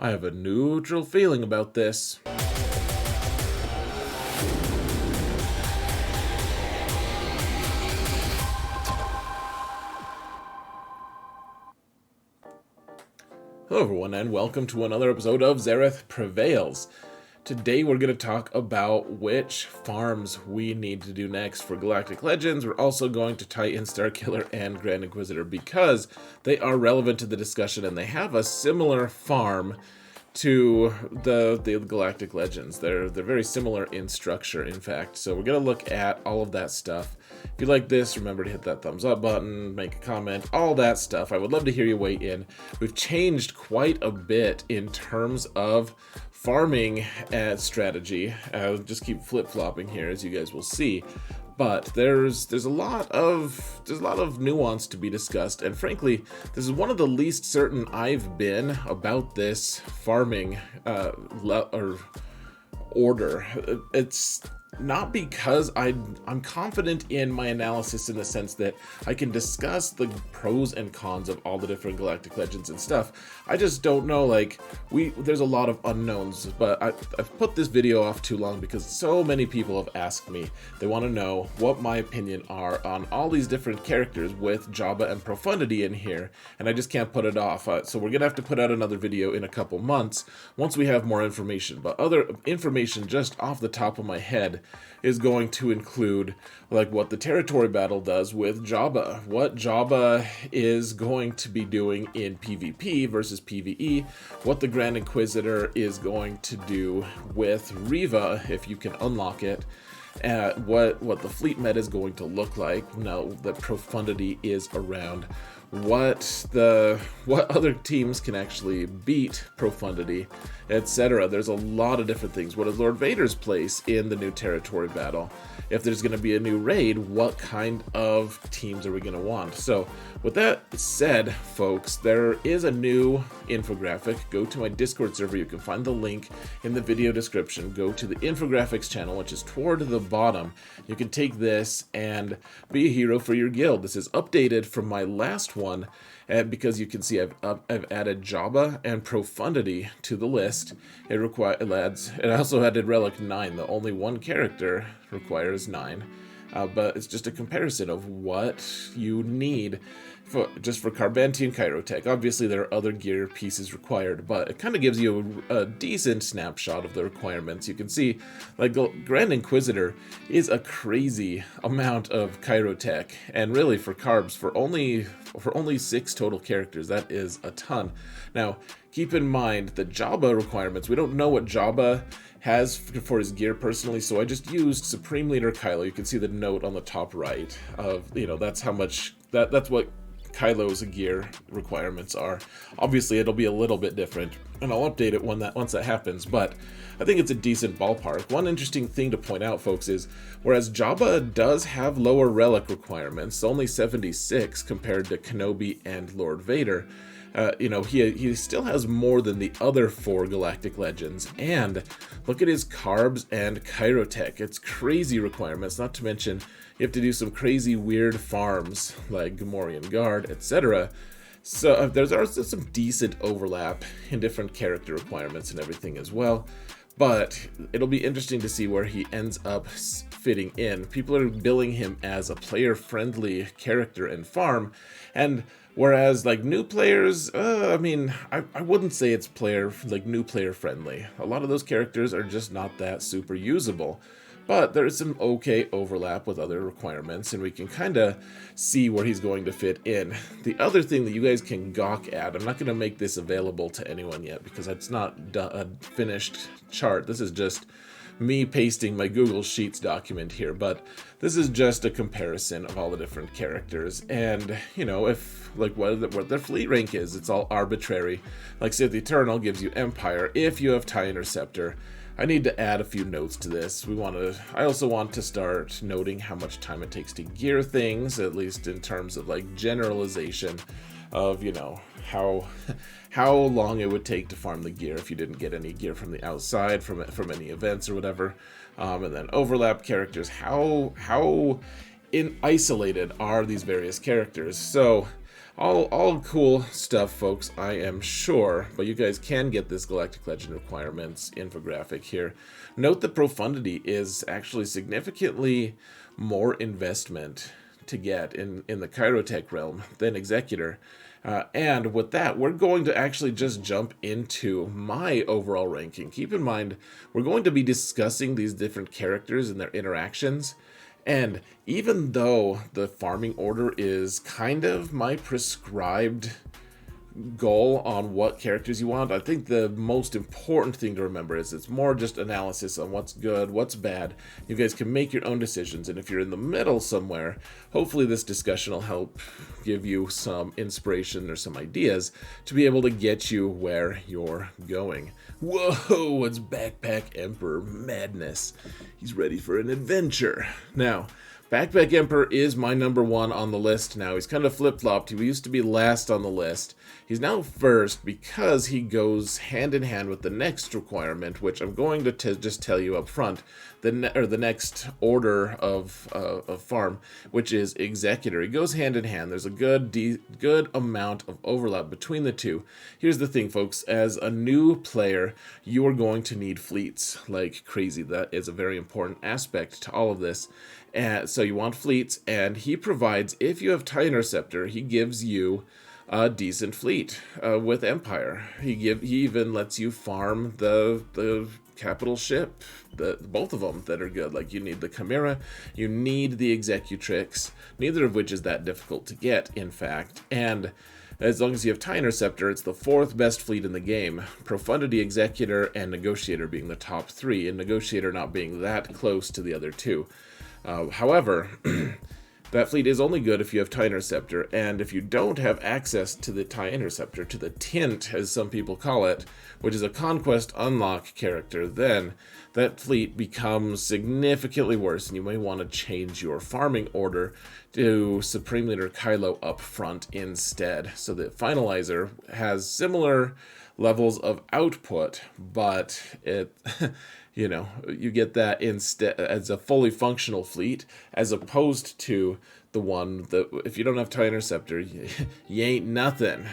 I have a neutral feeling about this. Hello everyone, and welcome to another episode of Zareth Prevails. Today we're going to talk about which farms we need to do next for Galactic Legends. We're also going to tie in Starkiller and Grand Inquisitor because they are relevant to the discussion and they have a similar farm to the Galactic Legends. They're very similar in structure, in fact. So we're going to look at all of that stuff. If you like this, remember to hit that thumbs up button, make a comment, all that stuff. I would love to hear you weigh in. We've changed quite a bit in terms of farming strategy. Just keep flip-flopping here, as you guys will see. But there's a lot of nuance to be discussed, and frankly, this is one of the least certain I've been about this farming order. It's not because I'm confident in my analysis in the sense that I can discuss the pros and cons of all the different Galactic Legends and stuff. I just don't know, there's a lot of unknowns, but I've put this video off too long because so many people have asked me. They want to know what my opinion are on all these different characters with Jabba and Profundity in here, and I just can't put it off. So we're gonna have to put out another video in a couple months once we have more information. But other information just off the top of my head is going to include what the territory battle does with Jabba, what Jabba is going to be doing in PvP versus PvE, what the Grand Inquisitor is going to do with Riva if you can unlock it, what the fleet meta is going to look like now that Profundity is around, what other teams can actually beat Profundity, etc. There's a lot of different things. What is Lord Vader's place in the new territory battle? If there's going to be a new raid, what kind of teams are we going to want? So with that said, folks, there is a new infographic. Go to my Discord server. You can find the link in the video description. Go to the Infographics channel, which is toward the bottom. You can take this and be a hero for your guild. This is updated from my last one, and because you can see I've added Jabba and Profundity to the list. It also added Relic 9. The only one character requires 9. But it's just a comparison of what you need just for Carbanti and Kyrotech. Obviously, there are other gear pieces required, but it kind of gives you a decent snapshot of the requirements. You can see, Grand Inquisitor is a crazy amount of Kyrotech, and really for carbs, for only 6 total characters, that is a ton. Now, keep in mind the Jabba requirements. We don't know what Jabba has for his gear personally, so I just used Supreme Leader Kylo. You can see the note on the top right of, that's how much, that's what Kylo's gear requirements are. Obviously, it'll be a little bit different, and I'll update it once that happens, but I think it's a decent ballpark. One interesting thing to point out, folks, is whereas Jabba does have lower relic requirements, only 76 compared to Kenobi and Lord Vader, he still has more than the other 4 Galactic Legends, and look at his carbs and Kyrotech. It's crazy requirements, not to mention you have to do some crazy weird farms like Gamorrean Guard, etc. So there's also some decent overlap in different character requirements and everything as well. But it'll be interesting to see where he ends up fitting in. People are billing him as a player-friendly character and farm, and whereas new players, I wouldn't say it's new player friendly. A lot of those characters are just not that super usable. But there is some okay overlap with other requirements, and we can kind of see where he's going to fit in. The other thing that you guys can gawk at, I'm not going to make this available to anyone yet because it's not a finished chart. This is just me pasting my Google Sheets document here, but this is just a comparison of all the different characters, and if what their fleet rank is, it's all arbitrary. Sith Eternal gives you Empire if you have TIE Interceptor. I need to add a few notes to this. I also want to start noting how much time it takes to gear things, at least in terms of generalization of, how long it would take to farm the gear if you didn't get any gear from the outside, from any events or whatever. And then overlap characters, how isolated are these various characters? So All cool stuff, folks, I am sure, but you guys can get this Galactic Legend requirements infographic here. Note that Profundity is actually significantly more investment to get in the Chirotech realm than Executor. And with that, we're going to actually just jump into my overall ranking. Keep in mind, we're going to be discussing these different characters and their interactions. And even though the farming order is kind of my prescribed goal on what characters you want, I think the most important thing to remember is it's more just analysis on what's good, what's bad. You guys can make your own decisions, and if you're in the middle somewhere, hopefully this discussion will help give you some inspiration or some ideas to be able to get you where you're going. Whoa, it's Backpack Emperor madness. He's ready for an adventure. Now, Backpack Emperor is my number one on the list now. He's kind of flip-flopped. He used to be last on the list. He's now first because he goes hand in hand with the next requirement, which I'm going to just tell you up front. The next order of farm, which is Executor. He goes hand in hand. There's a good amount of overlap between the two. Here's the thing, folks. As a new player, you are going to need fleets like crazy. That is a very important aspect to all of this. And so you want fleets, and he provides, if you have TIE Interceptor, he gives you a decent fleet with Empire. He even lets you farm the capital ship, both of them that are good. Like, you need the Chimera, you need the Executrix, neither of which is that difficult to get, in fact. And as long as you have TIE Interceptor, it's the fourth best fleet in the game. Profundity, Executor, and Negotiator being the top three, and Negotiator not being that close to the other two. However, that fleet is only good if you have TIE Interceptor, and if you don't have access to the TIE Interceptor, to the Tint, as some people call it, which is a Conquest Unlock character, then that fleet becomes significantly worse, and you may want to change your farming order to Supreme Leader Kylo up front instead. So the Finalizer has similar levels of output, but it... you know, you get that instead as a fully functional fleet, as opposed to the one that, if you don't have TIE Interceptor, you ain't nothing.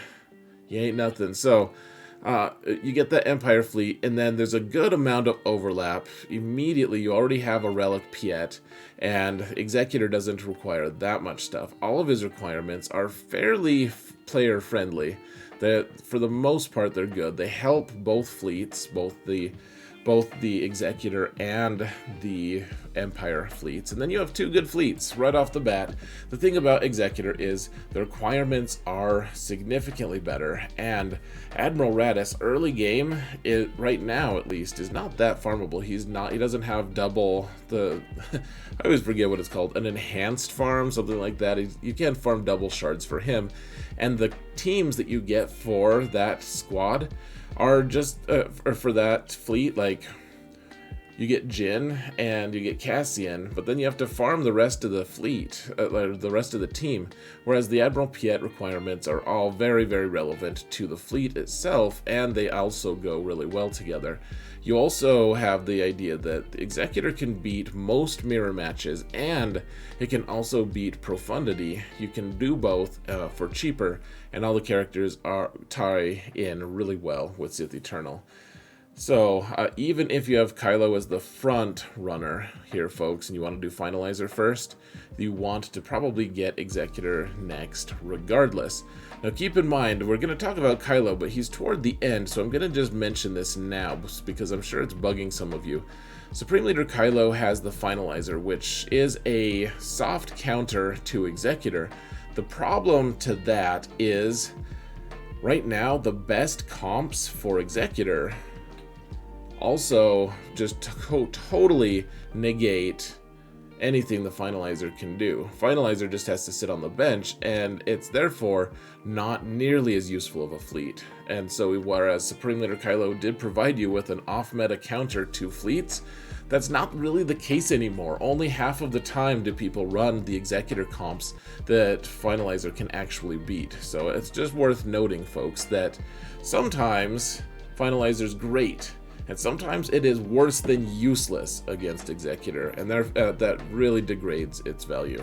You ain't nothing. So, you get the Empire fleet, and then there's a good amount of overlap. Immediately, you already have a Relic Piet, and Executor doesn't require that much stuff. All of his requirements are fairly player-friendly. For the most part, they're good. They help both fleets, both the Executor and the Empire fleets. And then you have two good fleets right off the bat. The thing about Executor is the requirements are significantly better, and Admiral Raddus early game, right now at least, is not that farmable. He doesn't have double the I always forget what it's called, an enhanced farm, something like that. You can't farm double shards for him, and the teams that you get for that squad are just or for that fleet, like, you get Jin and you get Cassian, but then you have to farm the rest of the fleet, the rest of the team, whereas the Admiral Piet requirements are all very, very relevant to the fleet itself, and they also go really well together. You also have the idea that the Executor can beat most mirror matches, and it can also beat Profundity. You can do both for cheaper, and all the characters tie in really well with Sith Eternal. So, even if you have Kylo as the front runner here, folks, and you want to do Finalizer first, you want to probably get Executor next regardless. Now, keep in mind, we're going to talk about Kylo, but he's toward the end, so I'm going to just mention this now, because I'm sure it's bugging some of you. Supreme Leader Kylo has the Finalizer, which is a soft counter to Executor. The problem to that is, right now, the best comps for Executor also just totally negate anything the Finalizer can do. Finalizer just has to sit on the bench, and it's therefore not nearly as useful of a fleet. And so, whereas Supreme Leader Kylo did provide you with an off-meta counter to fleets, that's not really the case anymore. Only half of the time do people run the Executor comps that Finalizer can actually beat. So it's just worth noting, folks, that sometimes Finalizer's great, and sometimes it is worse than useless against Executor, and that really degrades its value.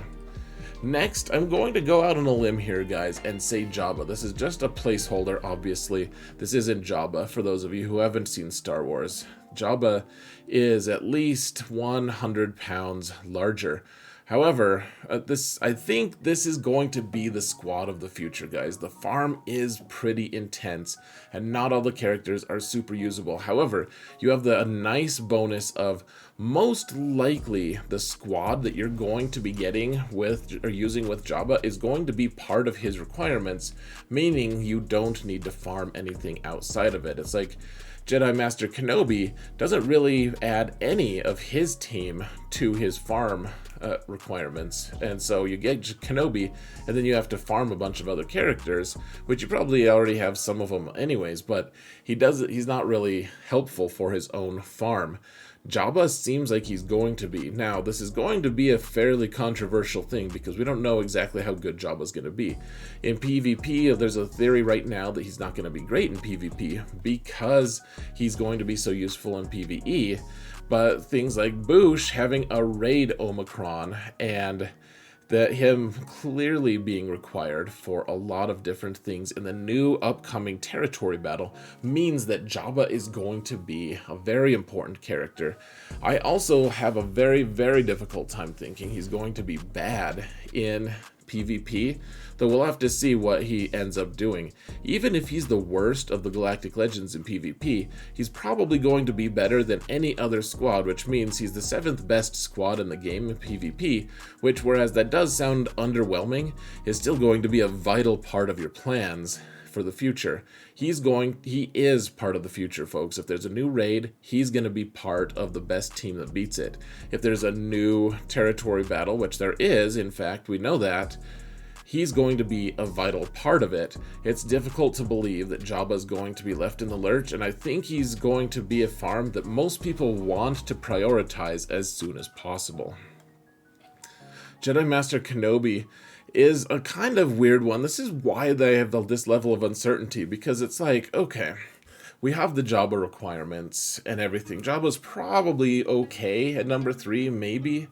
Next, I'm going to go out on a limb here, guys, and say Jabba. This is just a placeholder, obviously. This isn't Jabba, for those of you who haven't seen Star Wars. Jabba is at least 100 pounds larger. However, I think this is going to be the squad of the future, guys. The farm is pretty intense, and not all the characters are super usable. However, you have a nice bonus of most likely the squad that you're going to be getting with or using with Jabba is going to be part of his requirements, meaning you don't need to farm anything outside of it. It's like Jedi Master Kenobi doesn't really add any of his team to his farm requirements, and so you get Kenobi and then you have to farm a bunch of other characters, which you probably already have some of them anyways, but he's not really helpful for his own farm. Jabba seems like he's going to be. Now, this is going to be a fairly controversial thing because we don't know exactly how good Jabba's going to be. In PvP, there's a theory right now that he's not going to be great in PvP because he's going to be so useful in PvE. But things like Boosh having a raid Omicron and that him clearly being required for a lot of different things in the new upcoming territory battle means that Jabba is going to be a very important character. I also have a very, very difficult time thinking he's going to be bad in PvP, though we'll have to see what he ends up doing. Even if he's the worst of the Galactic Legends in PvP, he's probably going to be better than any other squad, which means he's the 7th best squad in the game in PvP, which, whereas that does sound underwhelming, is still going to be a vital part of your plans for the future. He is part of the future, folks. If there's a new raid, he's going to be part of the best team that beats it. If there's a new territory battle, which there is, in fact, we know that, he's going to be a vital part of it. It's difficult to believe that Jabba is going to be left in the lurch, and I think he's going to be a farm that most people want to prioritize as soon as possible. Jedi Master Kenobi is a kind of weird one. This is why they have this level of uncertainty, because it's like, okay, we have the Jabba requirements and everything. Jabba's probably okay at number 3, maybe.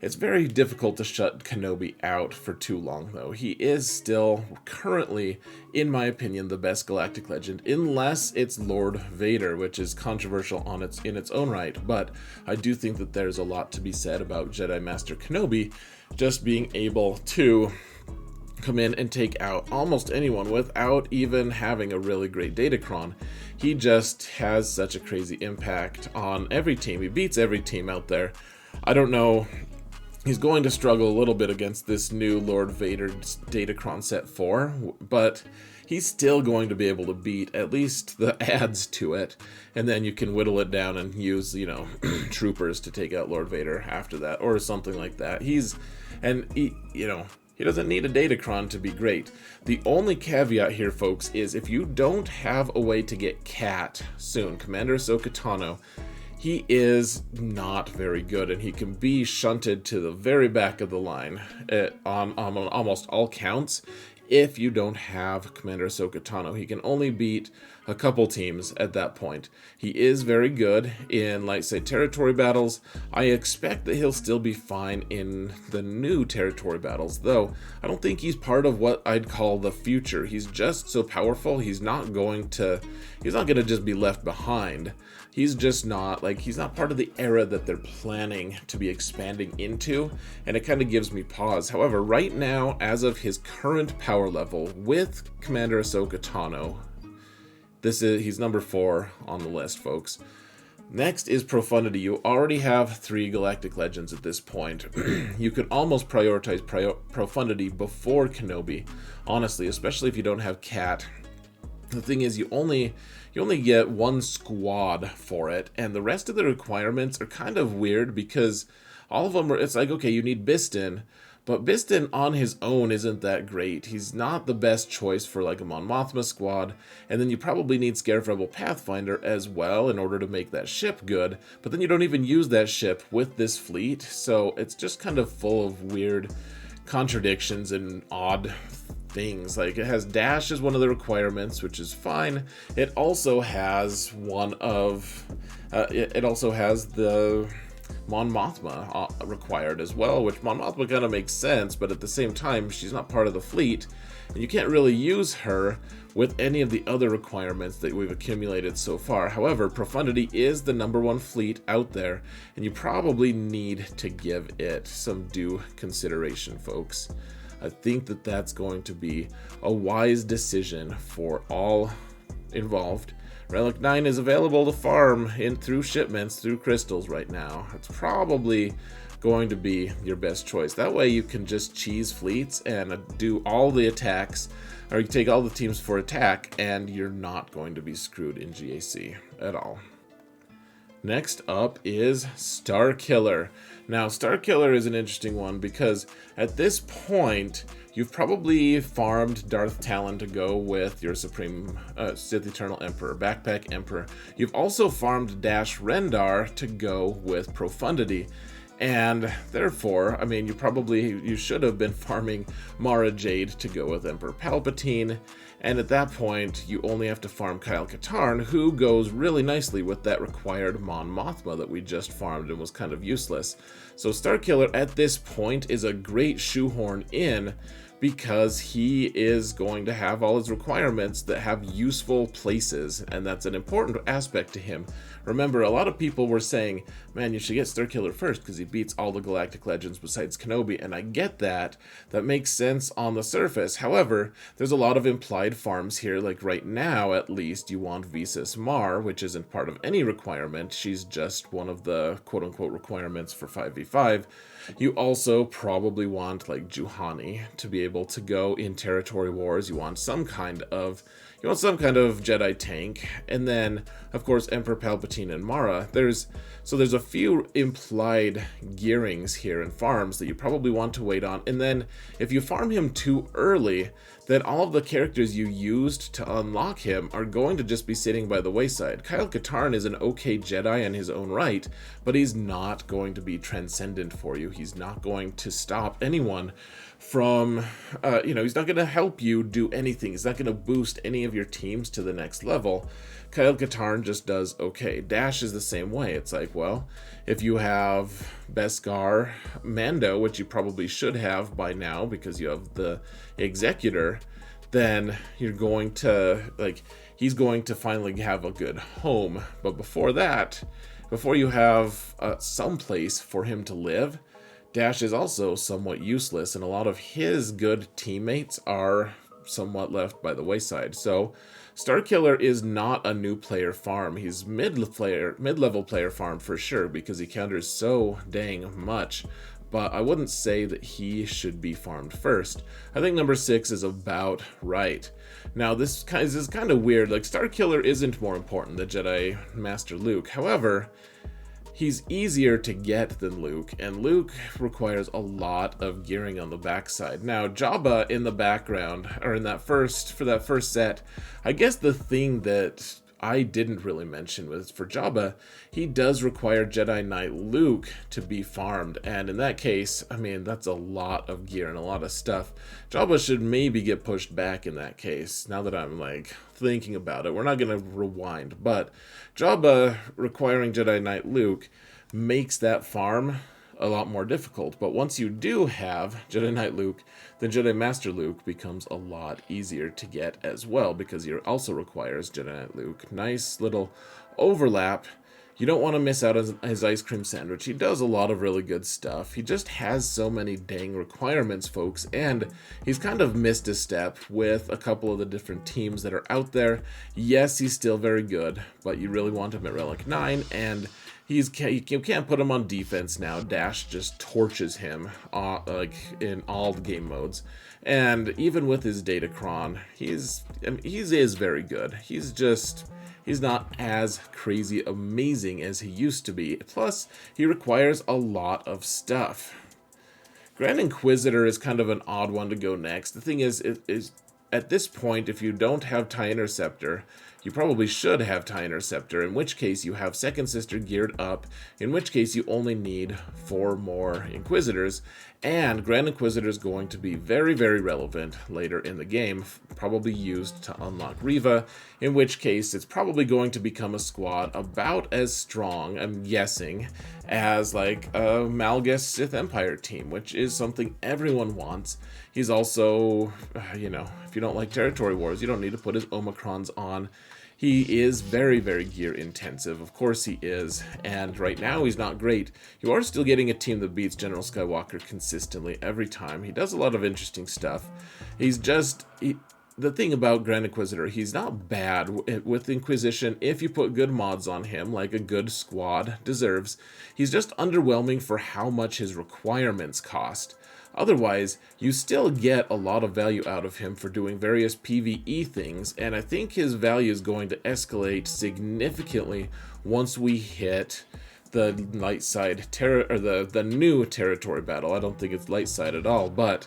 It's very difficult to shut Kenobi out for too long, though. He is still currently, in my opinion, the best galactic legend, unless it's Lord Vader, which is controversial in its own right. But I do think that there's a lot to be said about Jedi Master Kenobi just being able to come in and take out almost anyone without even having a really great datacron. He just has such a crazy impact on every team. He beats every team out there. I don't know. He's going to struggle a little bit against this new Lord Vader datacron set 4, but he's still going to be able to beat at least the adds to it, and then you can whittle it down and use, troopers to take out Lord Vader after that, or something like that. He doesn't need a datacron to be great. The only caveat here, folks, is if you don't have a way to get Cat soon, Commander Ahsoka Tano, he is not very good, and he can be shunted to the very back of the line on almost all counts. If you don't have Commander Ahsoka Tano, he can only beat a couple teams at that point. He is very good in, like, say, territory battles. I expect that he'll still be fine in the new territory battles, though I don't think he's part of what I'd call the future. He's just so powerful, he's not going to just be left behind. He's just not, he's not part of the era that they're planning to be expanding into, and it kind of gives me pause. However, right now, as of his current power level with Commander Ahsoka Tano, he's number 4 on the list, folks. Next is Profundity. You already have 3 Galactic Legends at this point. You could almost prioritize Profundity before Kenobi, honestly, especially if you don't have Cat. The thing is, you only get 1 squad for it, and the rest of the requirements are kind of weird because all of them it's like, okay, you need Bistan, but Bistan on his own isn't that great. He's not the best choice for like a Mon Mothma squad, and then you probably need Scarif Rebel Pathfinder as well in order to make that ship good, but then you don't even use that ship with this fleet, so it's just kind of full of weird contradictions and odd things. Like, it has dash as one of the requirements, which is fine. It also has the Mon Mothma required as well, which Mon Mothma kind of makes sense, but at the same time, she's not part of the fleet, and you can't really use her with any of the other requirements that we've accumulated so far. However, Profundity is the #1 fleet out there, and you probably need to give it some due consideration, folks. I think that that's going to be a wise decision for all involved. Relic 9 is available to farm through shipments, through crystals right now. It's probably going to be your best choice. That way you can just cheese fleets and do all the attacks, or you take all the teams for attack, and you're not going to be screwed in GAC at all. Next up is Starkiller. Now, Starkiller is an interesting one because at this point, you've probably farmed Darth Talon to go with your Supreme Sith Eternal Emperor, Backpack Emperor. You've also farmed Dash Rendar to go with Profundity. And therefore, I mean, you should have been farming Mara Jade to go with Emperor Palpatine. And at that point, you only have to farm Kyle Katarn, who goes really nicely with that required Mon Mothma that we just farmed and was kind of useless. So Starkiller at this point is a great shoehorn in, because he is going to have all his requirements that have useful places, and that's an important aspect to him. Remember, a lot of people were saying, man, you should get Starkiller first because he beats all the Galactic Legends besides Kenobi, and I get that. That makes sense on the surface. However, there's a lot of implied farms here, like right now, at least, you want Visas Mar, which isn't part of any requirement. She's just one of the quote-unquote requirements for 5v5. You also probably want, like, Juhani to be able to go in territory wars. You want some kind of Jedi tank, and then of course Emperor Palpatine and Mara. There's a few implied gearings here and farms that you probably want to wait on, and then if you farm him too early, then all of the characters you used to unlock him are going to just be sitting by the wayside. Kyle Katarn is an okay Jedi in his own right, but he's not going to be transcendent for you. He's not going to stop anyone from, he's not going to help you do anything. He's not going to boost any of your teams to the next level. Kyle Katarn just does okay. Dash is the same way. It's like, well, if you have Beskar Mando, which you probably should have by now because you have the Executor, then you're going to, he's going to finally have a good home. But before that, before you have some place for him to live, Dash is also somewhat useless, and a lot of his good teammates are somewhat left by the wayside. So Starkiller is not a new player farm. He's mid-level player farm for sure, because he counters so dang much. But I wouldn't say that he should be farmed first. I think number 6 is about right. Now this is kind of weird. Like, Starkiller isn't more important than Jedi Master Luke. However, he's easier to get than Luke, and Luke requires a lot of gearing on the backside. Now, Jabba in the background, or for that first set, I guess the thing that I didn't really mention was for Jabba, he does require Jedi Knight Luke to be farmed, and in that case, I mean, that's a lot of gear and a lot of stuff. Jabba should maybe get pushed back in that case, now that I'm, thinking about it. We're not going to rewind, but Jabba requiring Jedi Knight Luke makes that farm a lot more difficult. But once you do have Jedi Knight Luke, then Jedi Master Luke becomes a lot easier to get as well, because he also requires Jedi Knight Luke. Nice little overlap. You don't want to miss out on his ice cream sandwich. He does a lot of really good stuff. He just has so many dang requirements, folks, and he's kind of missed a step with a couple of the different teams that are out there. Yes, he's still very good, but you really want him at Relic 9, and you can't put him on defense now. Dash just torches him in all the game modes. And even with his Datacron, he is very good. He's not as crazy amazing as he used to be. Plus, he requires a lot of stuff. Grand Inquisitor is kind of an odd one to go next. The thing is at this point, if you don't have TIE Interceptor, you probably should have TIE Interceptor, in which case you have Second Sister geared up, in which case you only need 4 more Inquisitors, and Grand Inquisitor is going to be very, very relevant later in the game, probably used to unlock Reva, in which case it's probably going to become a squad about as strong, I'm guessing, as like a Malgus Sith Empire team, which is something everyone wants. He's also, if you don't like territory wars, you don't need to put his Omicrons on. He is very, very gear intensive. Of course he is. And right now he's not great. You are still getting a team that beats General Skywalker consistently every time. He does a lot of interesting stuff. The thing about Grand Inquisitor, he's not bad with Inquisition if you put good mods on him, like a good squad deserves. He's just underwhelming for how much his requirements cost. Otherwise, you still get a lot of value out of him for doing various PvE things, and I think his value is going to escalate significantly once we hit the light side or the new territory battle. I don't think it's light side at all, but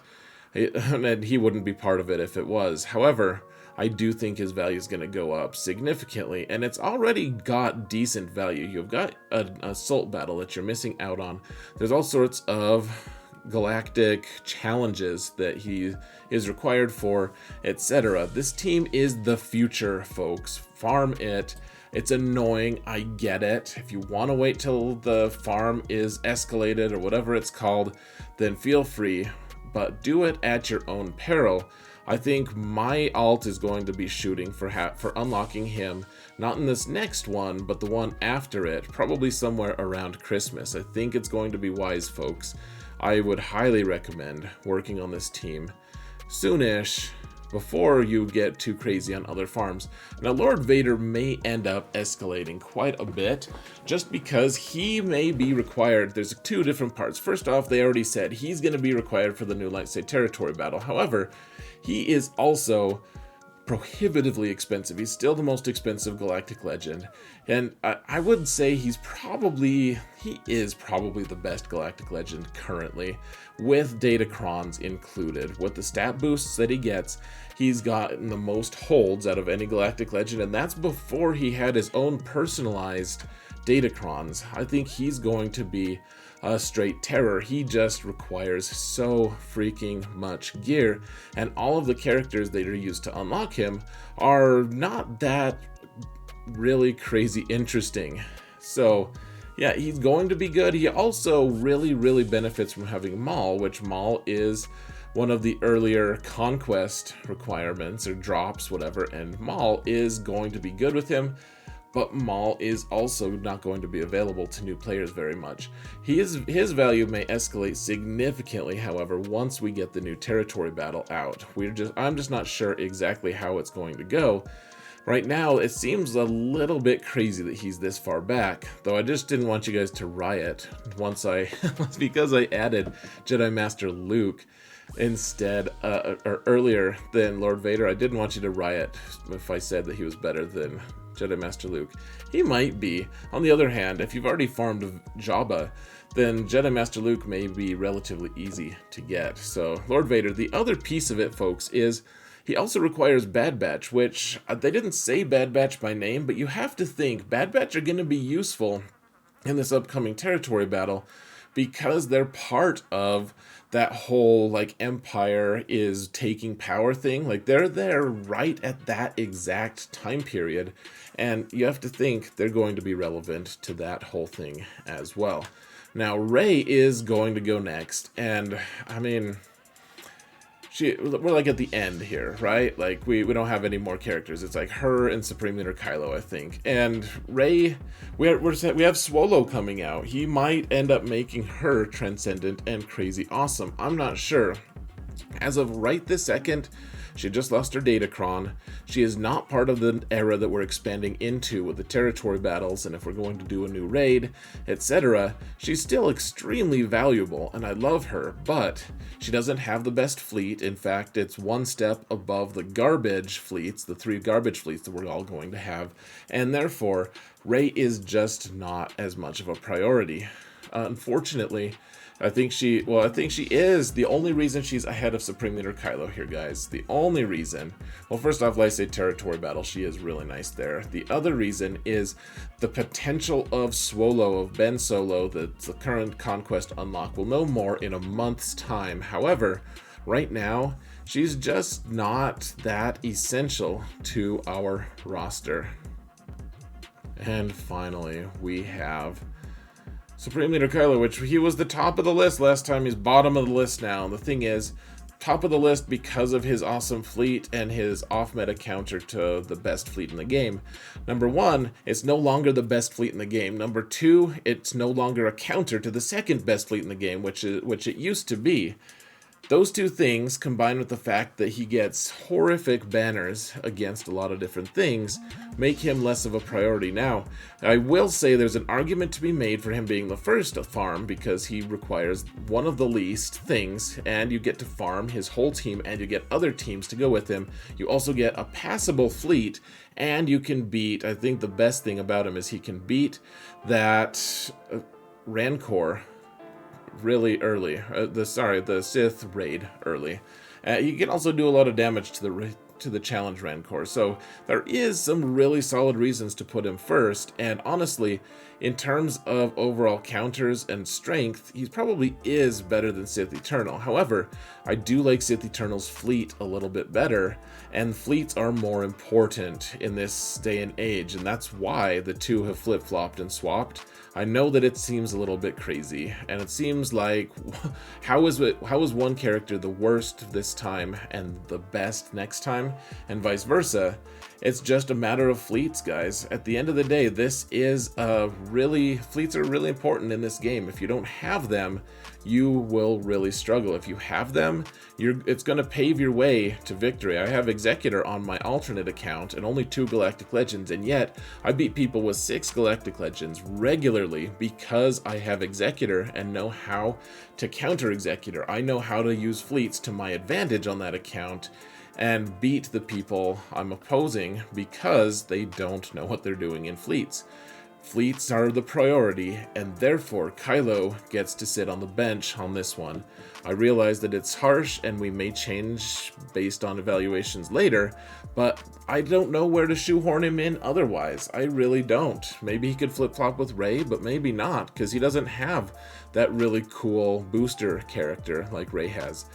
and he wouldn't be part of it if it was. However, I do think his value is going to go up significantly, and it's already got decent value. You've got an assault battle that you're missing out on. There's all sorts of galactic challenges that he is required for, etc. This team is the future, folks. Farm it. It's annoying, I get it. If you want to wait till the farm is escalated or whatever it's called, then feel free, but do it at your own peril. I think my alt is going to be shooting for unlocking him, not in this next one, but the one after it, probably somewhere around Christmas. I think it's going to be wise, folks. I would highly recommend working on this team soonish, before you get too crazy on other farms. Now, Lord Vader may end up escalating quite a bit, just because he may be required. There's 2 different parts. First off, they already said he's going to be required for the new Lightside territory battle. However, he is also prohibitively expensive. He's still the most expensive galactic legend, and I would say he is probably the best galactic legend currently, with datacrons included. With the stat boosts that he gets, he's gotten the most holds out of any galactic legend, and that's before he had his own personalized datacrons. I think he's going to be a straight terror. He just requires so freaking much gear, and all of the characters that are used to unlock him are not that really crazy interesting. So yeah, he's going to be good. He also really, really benefits from having Maul, which Maul is one of the earlier conquest requirements or drops, whatever, and Maul is going to be good with him. But Maul is also not going to be available to new players very much. His value may escalate significantly, however, once we get the new territory battle out. I'm just not sure exactly how it's going to go. Right now, it seems a little bit crazy that he's this far back, though I just didn't want you guys to riot because I added Jedi Master Luke instead, or earlier than Lord Vader. I didn't want you to riot if I said that he was better than Jedi Master Luke. He might be. On the other hand, if you've already farmed Jabba, then Jedi Master Luke may be relatively easy to get. So, Lord Vader, the other piece of it, folks, is he also requires Bad Batch, which they didn't say Bad Batch by name, but you have to think Bad Batch are going to be useful in this upcoming territory battle because they're part of that whole like Empire is taking power thing. Like they're there right at that exact time period, and you have to think they're going to be relevant to that whole thing as well. Now Rey is going to go next, and I mean, we're like at the end here, right? Like we don't have any more characters. It's like her and Supreme Leader Kylo, I think. And Rey, we have Swallow coming out. He might end up making her transcendent and crazy awesome. I'm not sure. As of right this second, she just lost her datacron. She is not part of the era that we're expanding into with the territory battles, and if we're going to do a new raid, etc. She's still extremely valuable, and I love her, but she doesn't have the best fleet. In fact, it's one step above the garbage fleets, the 3 garbage fleets that we're all going to have, and therefore, Rey is just not as much of a priority. Unfortunately, I think she is the only reason she's ahead of Supreme Leader Kylo here, guys. The only reason. Well, first off, let's say territory battle. She is really nice there. The other reason is the potential of Swolo, of Ben Solo, the current conquest unlock. We'll know more in a month's time. However, right now, she's just not that essential to our roster. And finally, we have Supreme Leader Kylo, which he was the top of the list last time. He's bottom of the list now. And the thing is, top of the list because of his awesome fleet and his off-meta counter to the best fleet in the game. Number one, it's no longer the best fleet in the game. Number two, it's no longer a counter to the second best fleet in the game, which it used to be. Those two things, combined with the fact that he gets horrific banners against a lot of different things, make him less of a priority. Now, I will say there's an argument to be made for him being the first to farm because he requires one of the least things, and you get to farm his whole team, and you get other teams to go with him. You also get a passable fleet, and you can beat, I think the best thing about him is he can beat that Rancor really early. The Sith raid early. You can also do a lot of damage to the challenge Rancor. So there is some really solid reasons to put him first. And honestly, in terms of overall counters and strength, he probably is better than Sith Eternal. However, I do like Sith Eternal's fleet a little bit better, and fleets are more important in this day and age, and that's why the two have flip-flopped and swapped. I know that it seems a little bit crazy, and it seems like, how is one character the worst this time and the best next time, and vice versa? It's just a matter of fleets, guys. At the end of the day, fleets are really important in this game. If you don't have them, you will really struggle. If you have them, it's going to pave your way to victory. I have Executor on my alternate account and only 2 Galactic Legends, and yet I beat people with 6 Galactic Legends regularly because I have Executor and know how to counter Executor. I know how to use fleets to my advantage on that account and beat the people I'm opposing because they don't know what they're doing in fleets. Fleets are the priority, and therefore Kylo gets to sit on the bench on this one. I realize that it's harsh and we may change based on evaluations later, but I don't know where to shoehorn him in otherwise. I really don't. Maybe he could flip-flop with Rey, but maybe not, because he doesn't have that really cool booster character like Rey has.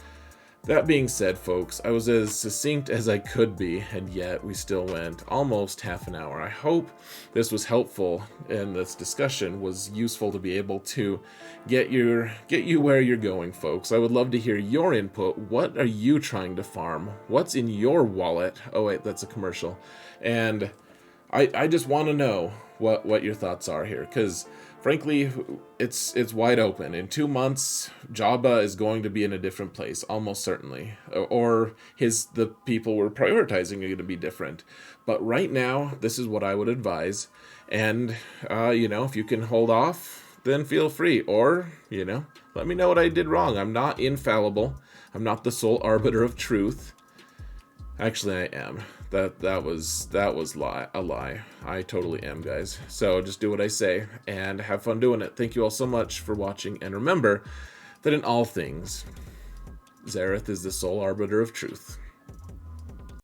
That being said, folks, I was as succinct as I could be, and yet we still went almost half an hour. I hope this was helpful and this discussion was useful to be able to get you where you're going, folks. I would love to hear your input. What are you trying to farm? What's in your wallet? Oh wait, that's a commercial. And I just want to know what your thoughts are here, because frankly, it's wide open. In 2 months, Jabba is going to be in a different place, almost certainly. Or the people we're prioritizing are going to be different. But right now, this is what I would advise. And, if you can hold off, then feel free. Or, let me know what I did wrong. I'm not infallible. I'm not the sole arbiter of truth. Actually, I am. That was a lie. I totally am, guys. So just do what I say and have fun doing it. Thank you all so much for watching, and remember that in all things, Zareth is the sole arbiter of truth.